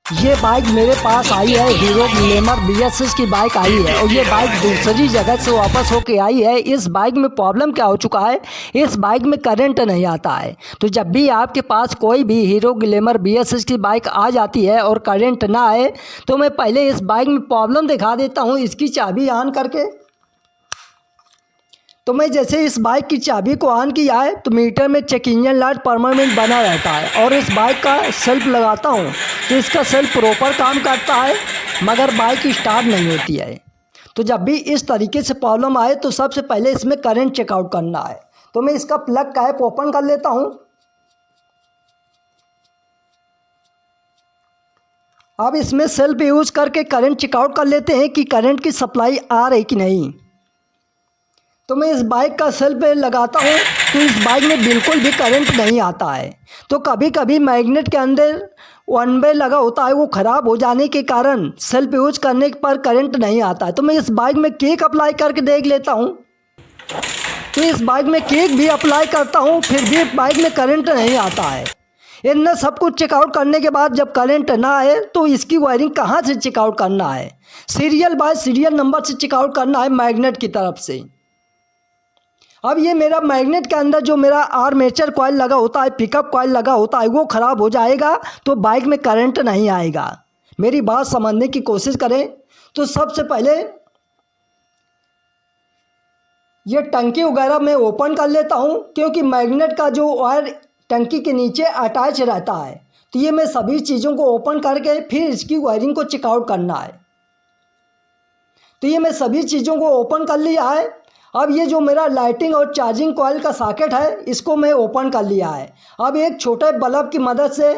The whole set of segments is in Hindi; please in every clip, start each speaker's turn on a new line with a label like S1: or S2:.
S1: ये बाइक मेरे पास आई है, हीरो ग्लैमर BS6 की बाइक आई है और ये बाइक दूसरी जगह से वापस होके आई है। इस बाइक में प्रॉब्लम क्या हो चुका है, इस बाइक में करंट नहीं आता है। तो जब भी आपके पास कोई भी हीरो ग्लैमर BS6 की बाइक आ जाती है और करंट ना आए, तो मैं पहले इस बाइक में प्रॉब्लम दिखा देता हूँ इसकी चाबी ऑन करके। तो मैं जैसे इस बाइक की चाबी को ऑन किया है तो मीटर में चेक इंजन लाइट परमानेंट बना रहता है और इस बाइक का सेल्फ लगाता हूँ तो इसका सेल्फ प्रॉपर काम करता है, मगर बाइक स्टार्ट नहीं होती है। तो जब भी इस तरीके से प्रॉब्लम आए तो सबसे पहले इसमें करंट चेकआउट करना है। तो मैं इसका प्लग कैप ओपन कर लेता हूँ। अब इसमें सेल्फ यूज़ करके करंट चेकआउट कर लेते हैं कि करंट की सप्लाई आ रही कि नहीं। तो मैं इस बाइक का सेल्फ लगाता हूँ तो इस बाइक में बिल्कुल भी करंट नहीं आता है। तो कभी कभी मैग्नेट के अंदर वन वे लगा होता है, वो ख़राब हो जाने के कारण सेल्फ यूज करने पर करंट नहीं आता है। तो मैं इस बाइक में केक अप्लाई करके देख लेता हूँ। तो इस बाइक में केक भी अप्लाई करता हूँ, फिर भी बाइक में करंट नहीं आता है। इतना सब कुछ चेकआउट करने के बाद जब करंट ना आए तो इसकी वायरिंग कहाँ से चेकआउट करना है, सीरियल बाय सीरियल नंबर से चेकआउट करना है मैग्नेट की तरफ से। अब ये मेरा मैग्नेट के अंदर जो मेरा आर्मेचर कॉइल लगा होता है, पिकअप कॉइल लगा होता है, वो ख़राब हो जाएगा तो बाइक में करंट नहीं आएगा। मेरी बात समझने की कोशिश करें। तो सबसे पहले ये टंकी वगैरह मैं ओपन कर लेता हूँ, क्योंकि मैग्नेट का जो वायर टंकी के नीचे अटैच रहता है। तो ये मैं सभी चीज़ों को ओपन करके फिर इसकी वायरिंग को चेकआउट करना है। तो ये मैं सभी चीज़ों को ओपन कर लिया है। अब ये जो मेरा लाइटिंग और चार्जिंग कॉइल का सॉकेट है इसको मैं ओपन कर लिया है। अब एक छोटे बल्ब की मदद से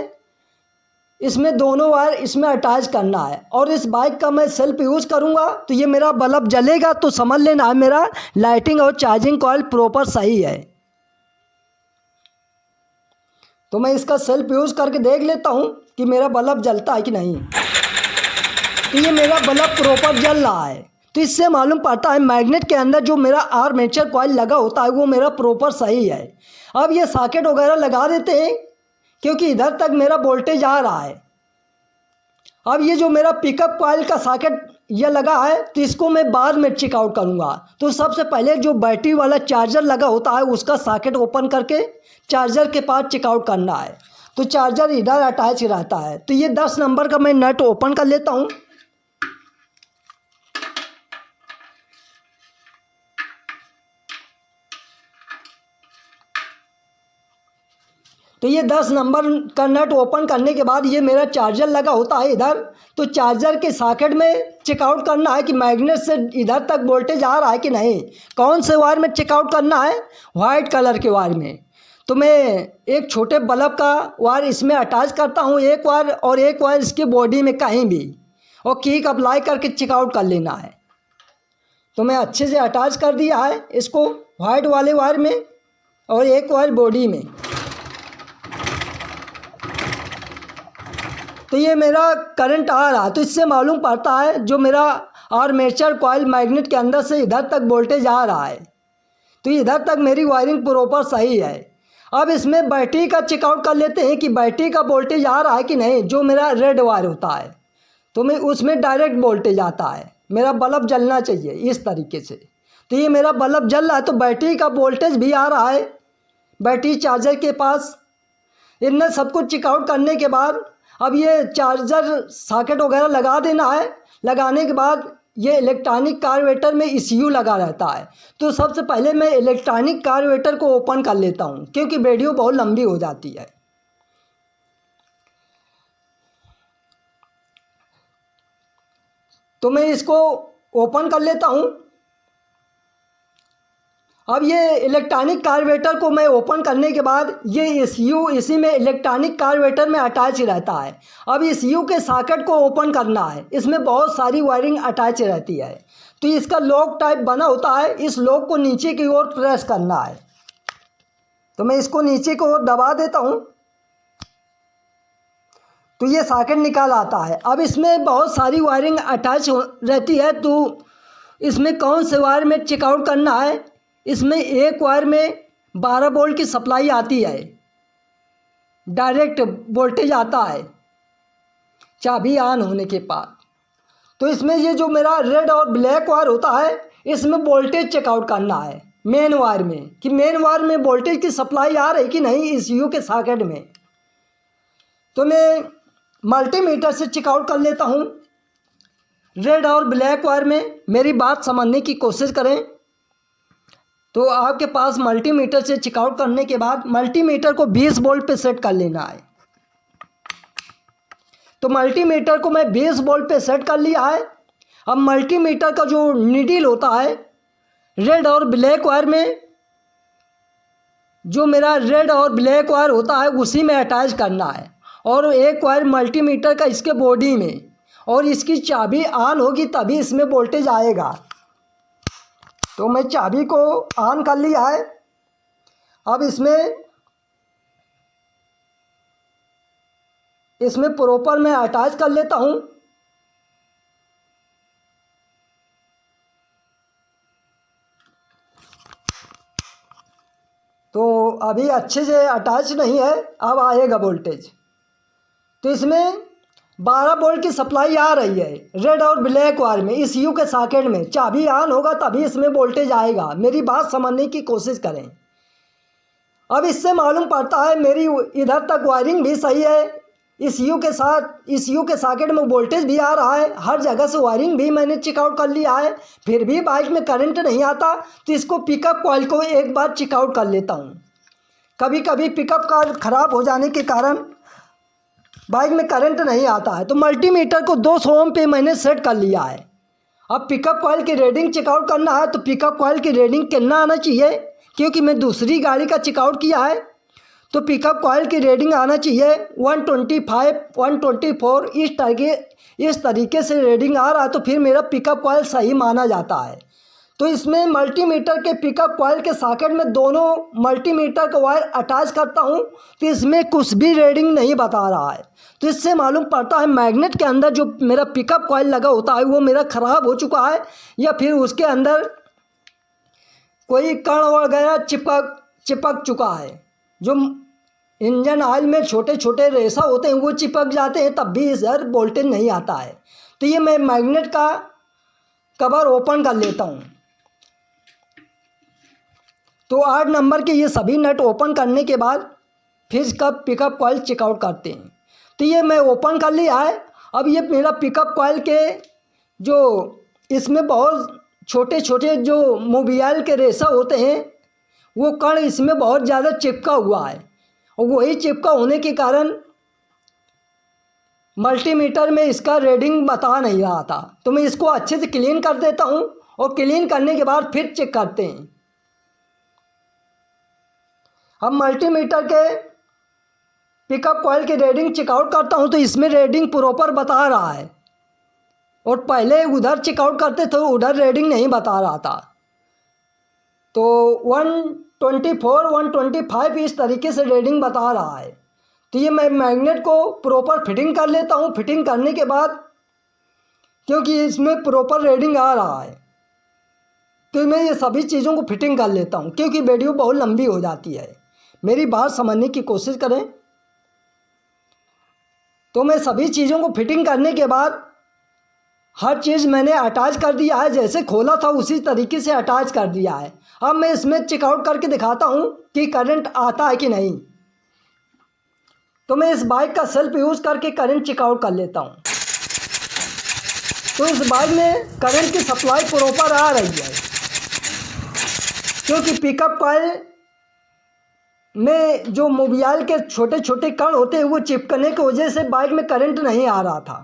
S1: इसमें दोनों वायर इसमें अटैच करना है और इस बाइक का मैं सेल्फ यूज़ करूँगा तो ये मेरा बल्ब जलेगा, तो समझ लेना है मेरा लाइटिंग और चार्जिंग कॉइल प्रॉपर सही है। तो मैं इसका सेल्फ यूज़ करके देख लेता हूँ कि मेरा बल्ब जलता है कि नहीं। तो ये मेरा बल्ब प्रॉपर जल रहा है। तो इससे मालूम पड़ता है मैग्नेट के अंदर जो मेरा आर्मेचर कॉइल लगा होता है वो मेरा प्रॉपर सही है। अब ये सॉकेट वगैरह लगा देते हैं, क्योंकि इधर तक मेरा वोल्टेज आ रहा है। अब ये जो मेरा पिकअप कॉइल का सॉकेट ये लगा है तो इसको मैं बाद में चेकआउट करूँगा। तो सबसे पहले जो बैटरी वाला चार्जर लगा होता है उसका सॉकेट ओपन करके चार्जर के पास चेकआउट करना है। तो चार्जर इधर अटैच रहता है। तो ये 10 नंबर का मैं नट ओपन कर लेता हूँ। तो ये 10 नंबर का नट ओपन करने के बाद ये मेरा चार्जर लगा होता है इधर। तो चार्जर के सॉकेट में चेकआउट करना है कि मैग्नेट से इधर तक वोल्टेज आ रहा है कि नहीं। कौन से वायर में चेकआउट करना है, वाइट कलर के वायर में। तो मैं एक छोटे बल्ब का वायर इसमें अटैच करता हूँ, एक वायर, और एक वायर इसकी बॉडी में कहीं भी, और किक अप्लाई करके चेकआउट कर लेना है। तो मैं अच्छे से अटैच कर दिया है इसको वाइट वाले वायर में और एक वायर बॉडी में। तो ये मेरा करंट आ रहा है। तो इससे मालूम पड़ता है जो मेरा आर्मेचर कॉइल मैग्नेट के अंदर से इधर तक वोल्टेज आ रहा है। तो इधर तक मेरी वायरिंग प्रॉपर सही है। अब इसमें बैटरी का चेकआउट कर लेते हैं कि बैटरी का वोल्टेज आ रहा है कि नहीं। जो मेरा रेड वायर होता है तो मैं उसमें डायरेक्ट वोल्टेज आता है, मेरा बल्ब जलना चाहिए इस तरीके से। तो ये मेरा बल्ब जल रहा है तो बैटरी का वोल्टेज भी आ रहा है बैटरी चार्जर के पास। इनने सब कुछ चेकआउट करने के बाद अब ये चार्जर सॉकेट वगैरह लगा देना है। लगाने के बाद ये इलेक्ट्रॉनिक कार्बोरेटर में ECU लगा रहता है। तो सबसे पहले मैं इलेक्ट्रॉनिक कार्बोरेटर को ओपन कर लेता हूँ, क्योंकि वीडियो बहुत लंबी हो जाती है। तो मैं इसको ओपन कर लेता हूँ। अब ये इलेक्ट्रॉनिक कार्बोरेटर को मैं ओपन करने के बाद ये ECU इसी में इलेक्ट्रॉनिक कार्बोरेटर में अटैच रहता है। अब ECU के सॉकेट को ओपन करना है, इसमें बहुत सारी वायरिंग अटैच रहती है। तो इसका लॉक टाइप बना होता है, इस लॉक को नीचे की ओर प्रेस करना है। तो मैं इसको नीचे की ओर दबा देता हूँ तो ये सॉकेट निकाल आता है। अब इसमें बहुत सारी वायरिंग अटैच रहती है, तो इसमें कौन से वायर में चेकआउट करना है। इसमें एक वायर में 12 वोल्ट की सप्लाई आती है, डायरेक्ट वोल्टेज आता है। चाबी ऑन होने के बाद। तो इसमें ये जो मेरा रेड और ब्लैक वायर होता है, इसमें वोल्टेज चेकआउट करना है मेन वायर में, कि मेन वायर में वोल्टेज की सप्लाई आ रही कि नहीं ECU के सॉकेट में। तो मैं मल्टीमीटर से चेकआउट कर लेता हूँ रेड और ब्लैक वायर में। मेरी बात समझने की कोशिश करें। तो आपके पास मल्टीमीटर से चेकआउट करने के बाद मल्टीमीटर को 20 वोल्ट पे सेट कर लेना है। तो मल्टीमीटर को मैं 20 वोल्ट पे सेट कर लिया है। अब मल्टीमीटर का जो नीडल होता है रेड और ब्लैक वायर में, जो मेरा रेड और ब्लैक वायर होता है उसी में अटैच करना है, और एक वायर मल्टीमीटर का इसके बॉडी में, और इसकी चाबी ऑन होगी तभी इसमें वोल्टेज आएगा। तो मैं चाबी को ऑन कर लिया है। अब इसमें प्रॉपर मैं अटैच कर लेता हूँ। तो अभी अच्छे से अटैच नहीं है, अब आएगा वोल्टेज। तो इसमें 12 वोल्ट की सप्लाई आ रही है रेड और ब्लैक वायर में ECU के सॉकेट में। चाबी ऑन होगा तभी इसमें वोल्टेज आएगा। मेरी बात समझने की कोशिश करें। अब इससे मालूम पड़ता है मेरी इधर तक वायरिंग भी सही है, ECU के सॉकेट में वोल्टेज भी आ रहा है, हर जगह से वायरिंग भी मैंने चेकआउट कर लिया है, फिर भी बाइक में करंट नहीं आता। तो इसको पिकअप कॉइल को एक बार चेकआउट कर लेता हूँ। कभी कभी पिकअप कॉइल ख़राब हो जाने के कारण बाइक में करंट नहीं आता है। तो मल्टीमीटर को 200 ओम पे मैंने सेट कर लिया है। अब पिकअप कॉइल की रीडिंग चेकआउट करना है। तो पिकअप कॉइल की रीडिंग कितना आना चाहिए, क्योंकि मैं दूसरी गाड़ी का चेकआउट किया है। तो पिकअप कॉइल की रीडिंग आना चाहिए 125, 124, इस तरीके से रीडिंग आ रहा है तो फिर मेरा पिकअप कॉइल सही माना जाता है। तो इसमें मल्टीमीटर के पिकअप कॉइल के सॉकेट में दोनों मल्टीमीटर का वायर अटैच करता हूँ। तो इसमें कुछ भी रीडिंग नहीं बता रहा है। तो इससे मालूम पड़ता है मैग्नेट के अंदर जो मेरा पिकअप कॉइल लगा होता है वो मेरा ख़राब हो चुका है, या फिर उसके अंदर कोई कण वगैरह चिपक चुका है। जो इंजन ऑयल में छोटे छोटे रेशा होते हैं वो चिपक जाते हैं, तब भी इधर वोल्टेज नहीं आता है। तो ये मैं मैग्नेट का कवर ओपन कर लेता हूँ। तो 8 नंबर के ये सभी नट ओपन करने के बाद फिर कब पिकअप कॉइल चेकआउट करते हैं। तो ये मैं ओपन कर लिया है। अब ये मेरा पिकअप कॉइल के जो इसमें बहुत छोटे छोटे जो मोबियल के रेशा होते हैं वो कण इसमें बहुत ज़्यादा चिपका हुआ है, और वही चिपका होने के कारण मल्टीमीटर में इसका रीडिंग बता नहीं रहा था। तो मैं इसको अच्छे से क्लीन कर देता हूँ, और क्लीन करने के बाद फिर चेक करते हैं। अब मल्टीमीटर के पिकअप कॉइल की रीडिंग चेकआउट करता हूँ तो इसमें रीडिंग प्रॉपर बता रहा है, और पहले उधर चेकआउट करते तो उधर रीडिंग नहीं बता रहा था। तो 124, 125 इस तरीके से रीडिंग बता रहा है। तो ये मैं मैग्नेट को प्रॉपर फिटिंग कर लेता हूँ। फिटिंग करने के बाद क्योंकि इसमें प्रॉपर रीडिंग आ रहा है तो मैं ये सभी चीज़ों को फिटिंग कर लेता हूँ, क्योंकि वीडियो बहुत लंबी हो जाती है। मेरी बात समझने की कोशिश करें। तो मैं सभी चीज़ों को फिटिंग करने के बाद हर चीज़ मैंने अटैच कर दिया है, जैसे खोला था उसी तरीके से अटैच कर दिया है। अब मैं इसमें चेकआउट करके दिखाता हूँ कि करंट आता है कि नहीं। तो मैं इस बाइक का सेल्फ यूज़ करके करंट चेकआउट कर लेता हूँ। तो इस बाइक में करंट की सप्लाई प्रॉपर आ रही है, क्योंकि पिकअप कॉइल में जो मोबियल के छोटे छोटे कण होते हैं वो चिपकने की वजह से बाइक में करंट नहीं आ रहा था।